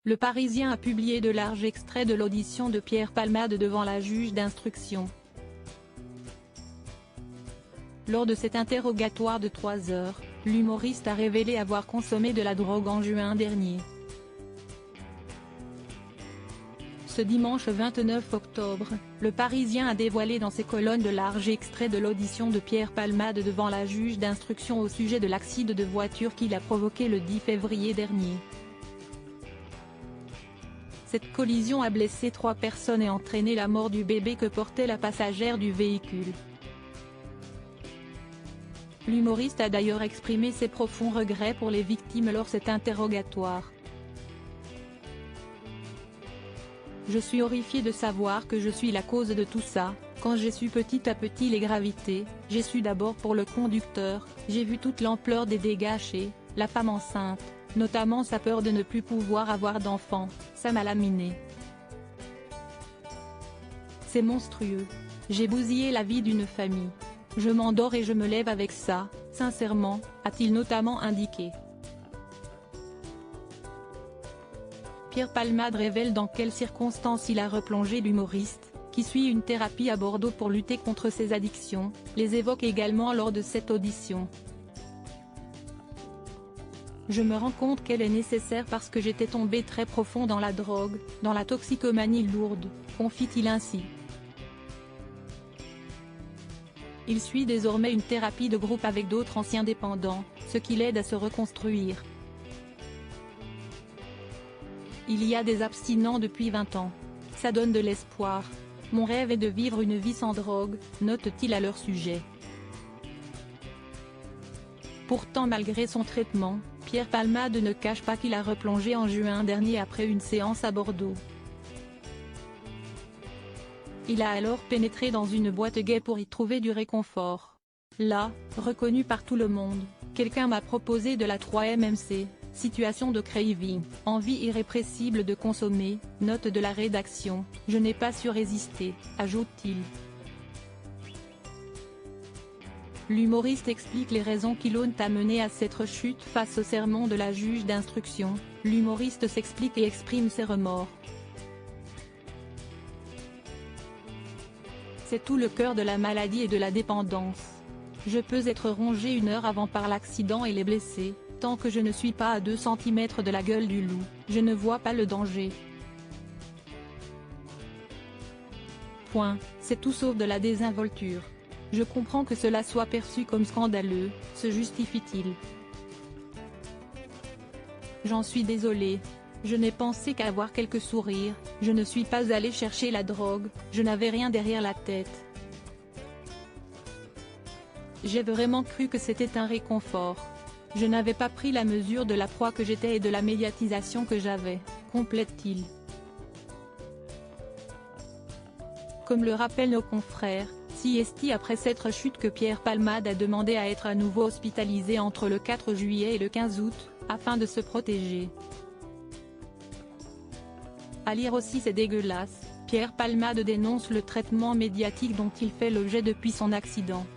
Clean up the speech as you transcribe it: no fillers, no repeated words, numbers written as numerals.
Le Parisien a publié de larges extraits de l'audition de Pierre Palmade devant la juge d'instruction. Lors de cet interrogatoire de 3 heures, l'humoriste a révélé avoir consommé de la drogue en juin dernier. Ce dimanche 29 octobre, Le Parisien a dévoilé dans ses colonnes de larges extraits de l'audition de Pierre Palmade devant la juge d'instruction au sujet de l'accident de voiture qu'il a provoqué le 10 février dernier. Cette collision a blessé 3 personnes et entraîné la mort du bébé que portait la passagère du véhicule. L'humoriste a d'ailleurs exprimé ses profonds regrets pour les victimes lors de cet interrogatoire. Je suis horrifié de savoir que je suis la cause de tout ça. Quand j'ai su petit à petit les gravités, j'ai su d'abord pour le conducteur, j'ai vu toute l'ampleur des dégâts chez la femme enceinte, notamment sa peur de ne plus pouvoir avoir d'enfant, ça m'a laminé. C'est monstrueux. J'ai bousillé la vie d'une famille. Je m'endors et je me lève avec ça, sincèrement, a-t-il notamment indiqué. Pierre Palmade révèle dans quelles circonstances il a replongé l'humoriste, qui suit une thérapie à Bordeaux pour lutter contre ses addictions, les évoque également lors de cette audition. Je me rends compte qu'elle est nécessaire parce que j'étais tombé très profond dans la drogue, dans la toxicomanie lourde, confie-t-il ainsi. Il suit désormais une thérapie de groupe avec d'autres anciens dépendants, ce qui l'aide à se reconstruire. Il y a des abstinents depuis 20 ans. Ça donne de l'espoir. Mon rêve est de vivre une vie sans drogue, note-t-il à leur sujet. Pourtant malgré son traitement, Pierre Palmade ne cache pas qu'il a replongé en juin dernier après une séance à Bordeaux. Il a alors pénétré dans une boîte gay pour y trouver du réconfort. Là, reconnu par tout le monde, quelqu'un m'a proposé de la 3-MMC, situation de craving, envie irrépressible de consommer, note de la rédaction, je n'ai pas su résister, ajoute-t-il. L'humoriste explique les raisons qui l'ont amené à cette rechute face au sermon de la juge d'instruction. L'humoriste s'explique et exprime ses remords. C'est tout le cœur de la maladie et de la dépendance. Je peux être rongé 1 heure avant par l'accident et les blessés, tant que je ne suis pas à 2 cm de la gueule du loup, je ne vois pas le danger. Point, c'est tout sauf de la désinvolture. Je comprends que cela soit perçu comme scandaleux, se justifie-t-il. J'en suis désolé. Je n'ai pensé qu'à avoir quelques sourires, je ne suis pas allé chercher la drogue, je n'avais rien derrière la tête. J'ai vraiment cru que c'était un réconfort. Je n'avais pas pris la mesure de la proie que j'étais et de la médiatisation que j'avais, complète-t-il. Comme le rappellent nos confrères, c'est après cette rechute que Pierre Palmade a demandé à être à nouveau hospitalisé entre le 4 juillet et le 15 août, afin de se protéger. À lire aussi c'est dégueulasse, Pierre Palmade dénonce le traitement médiatique dont il fait l'objet depuis son accident.